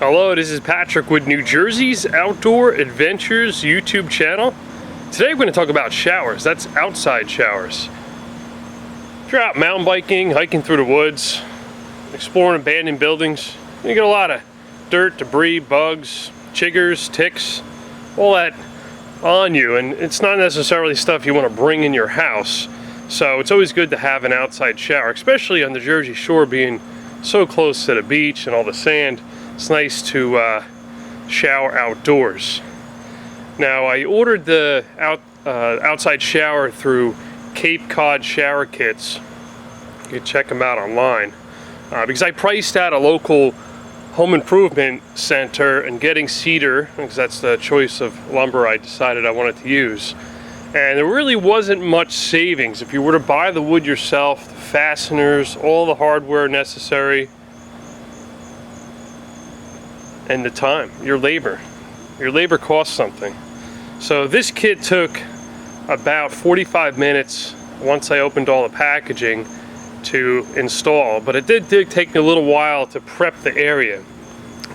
Hello, this is Patrick with New Jersey's Outdoor Adventures YouTube channel. Today we're going to talk about showers. That's outside showers. If you're out mountain biking, hiking through the woods, exploring abandoned buildings, you get a lot of dirt, debris, bugs, chiggers, ticks, all that on you, and it's not necessarily stuff you want to bring in your house. So it's always good to have an outside shower, especially on the Jersey Shore being so close to the beach and all the sand. It's nice to shower outdoors. Now, I ordered the outside shower through Cape Cod Shower Kits. You can check them out online. Because I priced out a local home improvement center and getting cedar, because that's the choice of lumber I decided I wanted to use. And there really wasn't much savings. If you were to buy the wood yourself, the fasteners, all the hardware necessary, and the time, your labor costs something. So this kit took about 45 minutes once I opened all the packaging to install, but it did take me a little while to prep the area.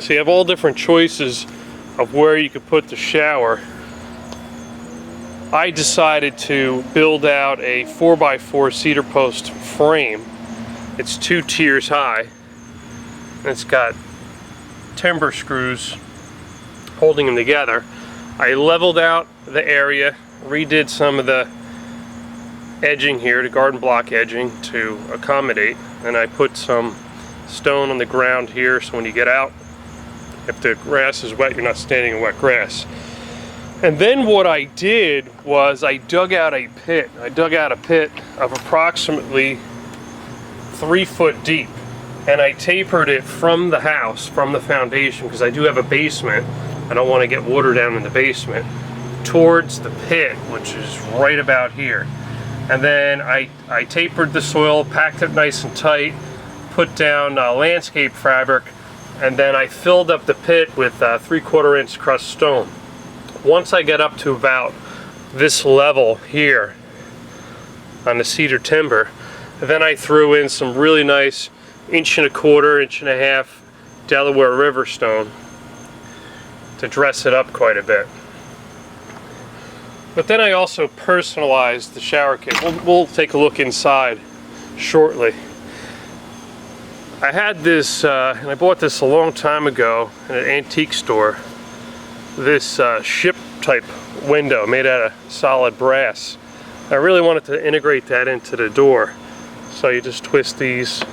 So you have all different choices of where you could put the shower. I decided to build out a 4x4 cedar post frame. It's 2 tiers high, and it's got timber screws holding them together. I leveled out the area, redid some of the edging here, the garden block edging, to accommodate, and I put some stone on the ground here so when you get out, if the grass is wet, you're not standing in wet grass. And then what I did was I dug out a pit. I dug out a pit of approximately 3 foot deep, and I tapered it from the house, from the foundation, because I do have a basement. I don't want to get water down in the basement, towards the pit, which is right about here. And then I tapered the soil, packed it nice and tight, put down landscape fabric, and then I filled up the pit with 3/4 inch crushed stone. Once I get up to about this level here on the cedar timber, then I threw in some really nice 1.25 inch, 1.5 inch Delaware River stone to dress it up quite a bit. But then I also personalized the shower kit. We'll take a look inside shortly. I had this, and I bought this a long time ago in an antique store, this ship type window made out of solid brass. I really wanted to integrate that into the door. So you just twist these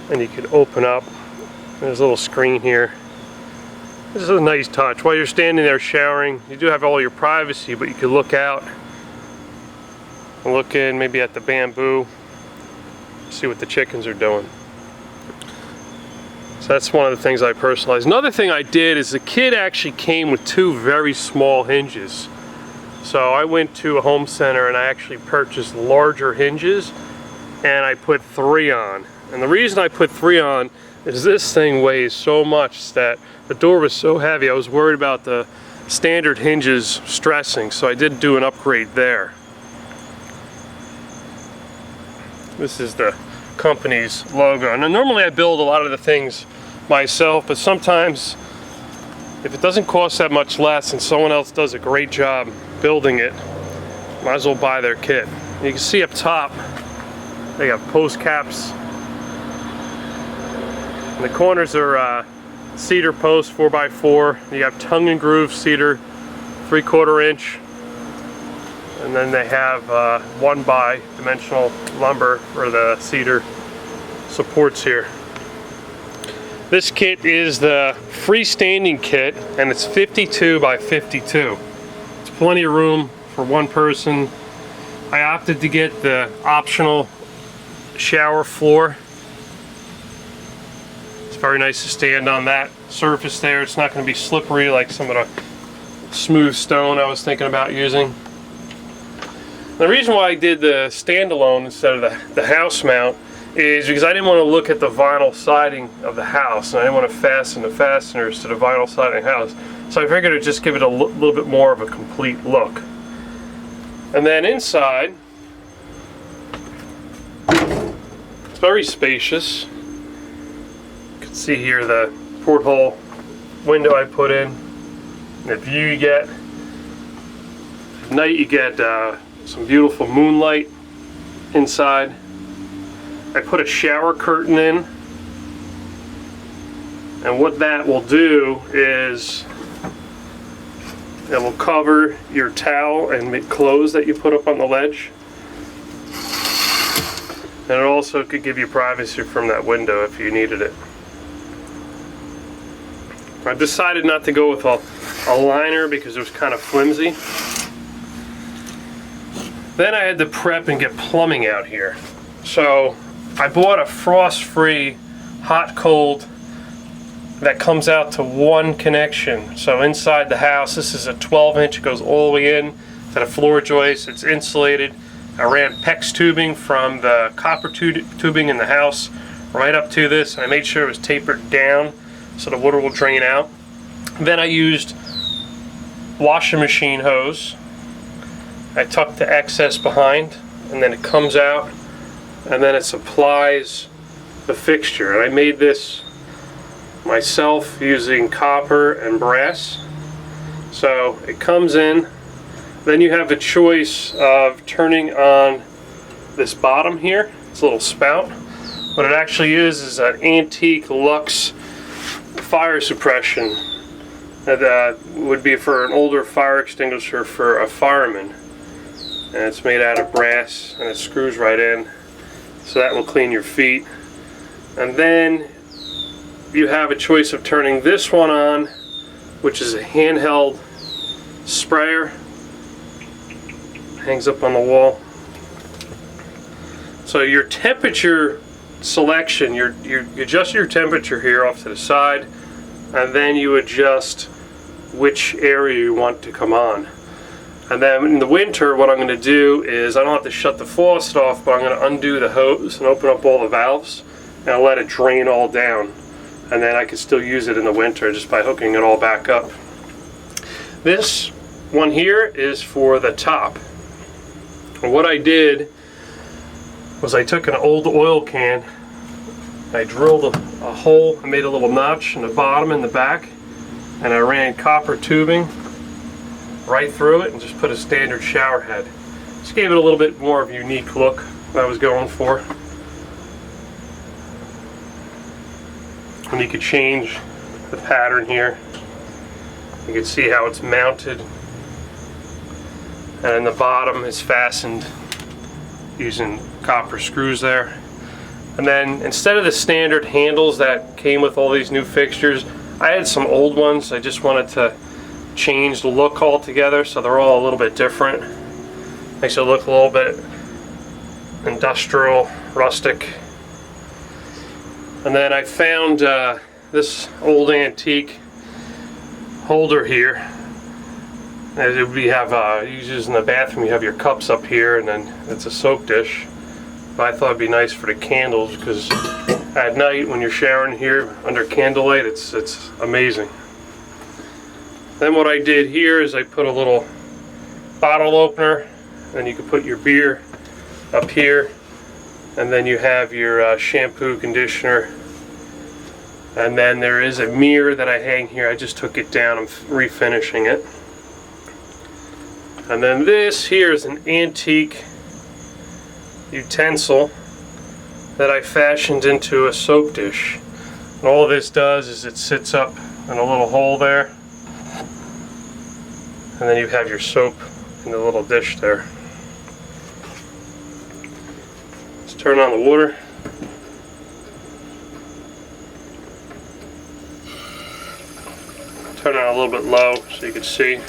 and you can open up. There's a little screen here. This is a nice touch. While you're standing there showering, you do have all your privacy, but you can look out and look in maybe at the bamboo, see what the chickens are doing. So that's one of the things I personalized. Another thing I did is the kit actually came with 2 very small hinges. So I went to a home center and I actually purchased larger hinges, and I put 3 on. And the reason I put 3 on is this thing weighs so much that the door was so heavy, I was worried about the standard hinges stressing, so I did do an upgrade there. This is the company's logo. And normally I build a lot of the things myself, but sometimes if it doesn't cost that much less and someone else does a great job building it, might as well buy their kit. And you can see up top they got post caps, and the corners are cedar post 4x4. You have tongue and groove cedar 3/4 inch, and then they have 1x dimensional lumber for the cedar supports here. This kit is the freestanding kit, and it's 52 by 52. It's plenty of room for one person. I opted to get the optional shower floor. It's very nice to stand on that surface there. It's not going to be slippery like some of the smooth stone I was thinking about using. The reason why I did the standalone instead of the house mount is because I didn't want to look at the vinyl siding of the house, and I didn't want to fasten the fasteners to the vinyl siding of the house. So I figured it'd just give it a little bit more of a complete look. And then inside, it's very spacious. You can see here the porthole window I put in. The view you get. At night you get some beautiful moonlight inside. I put a shower curtain in, and what that will do is it will cover your towel and clothes that you put up on the ledge. And it also could give you privacy from that window if you needed it. I decided not to go with a liner because it was kind of flimsy. Then I had to prep and get plumbing out here. So I bought a frost-free hot-cold that comes out to one connection. So inside the house, this is a 12-inch, it goes all the way in to the floor joist. It's insulated. I ran PEX tubing from the copper tubing in the house right up to this, and I made sure it was tapered down so the water will drain out. Then I used washing machine hose. I tucked the excess behind, and then it comes out, and then it supplies the fixture. And I made this myself using copper and brass. So it comes in, then you have the choice of turning on this bottom here. It's a little spout. What it actually is an antique Lux fire suppression that would be for an older fire extinguisher for a fireman. And it's made out of brass, and it screws right in, so that will clean your feet. And then you have a choice of turning this one on, which is a handheld sprayer. Hangs up on the wall. So your temperature selection, you adjust your temperature here off to the side, and then you adjust which area you want to come on. And then in the winter, what I'm going to do is, I don't have to shut the faucet off, but I'm going to undo the hose and open up all the valves, and I'll let it drain all down. And then I can still use it in the winter just by hooking it all back up. This one here is for the top. And what I did was I took an old oil can, I drilled a hole, I made a little notch in the bottom and the back, and I ran copper tubing right through it and just put a standard shower head. Just gave it a little bit more of a unique look that I was going for. And you could change the pattern here. You can see how it's mounted. And the bottom is fastened using copper screws there. And then instead of the standard handles that came with all these new fixtures, I had some old ones. I just wanted to change the look altogether, so they're all a little bit different. Makes it look a little bit industrial, rustic. And then I found this old antique holder here. As we have uses in the bathroom, you have your cups up here, and then it's a soap dish. But I thought it'd be nice for the candles, because at night when you're showering here under candlelight, it's amazing. Then what I did here is I put a little bottle opener, and you can put your beer up here, and then you have your shampoo, conditioner, and then there is a mirror that I hang here. I just took it down, I'm refinishing it. And then this here is an antique utensil that I fashioned into a soap dish. And all this does is it sits up in a little hole there, and then you have your soap in the little dish there. Let's turn on the water. Turn it on a little bit low so you can see.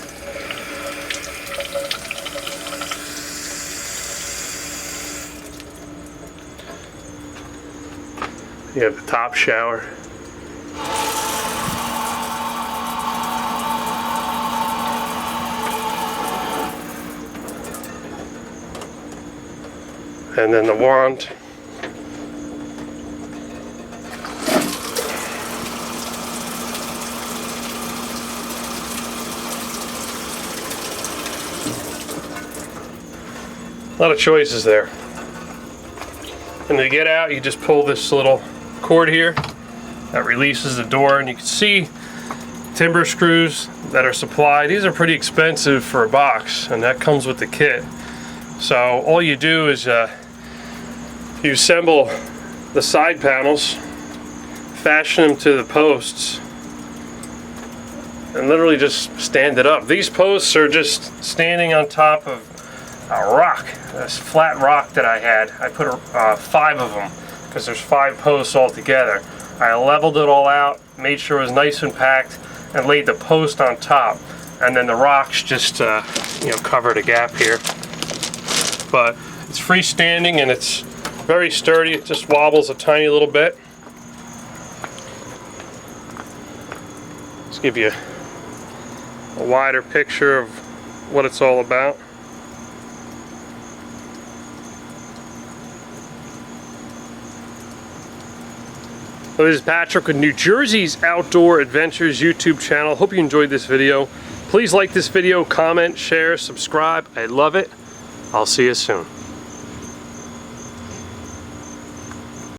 You have the top shower. And then the wand. A lot of choices there. And to get out, you just pull this little cord here, that releases the door, and you can see timber screws that are supplied. These are pretty expensive for a box, and that comes with the kit. So all you do is you assemble the side panels, fashion them to the posts, and literally just stand it up. These posts are just standing on top of a rock, this flat rock that I had. I put 5 of them because there's 5 posts all together. I leveled it all out, made sure it was nice and packed, and laid the post on top. And then the rocks just cover the gap here. But it's freestanding and it's very sturdy. It just wobbles a tiny little bit. Let's give you a wider picture of what it's all about. So this is Patrick with New Jersey's Outdoor Adventures YouTube channel. Hope you enjoyed this video. Please like this video, comment, share, subscribe. I love it. I'll see you soon.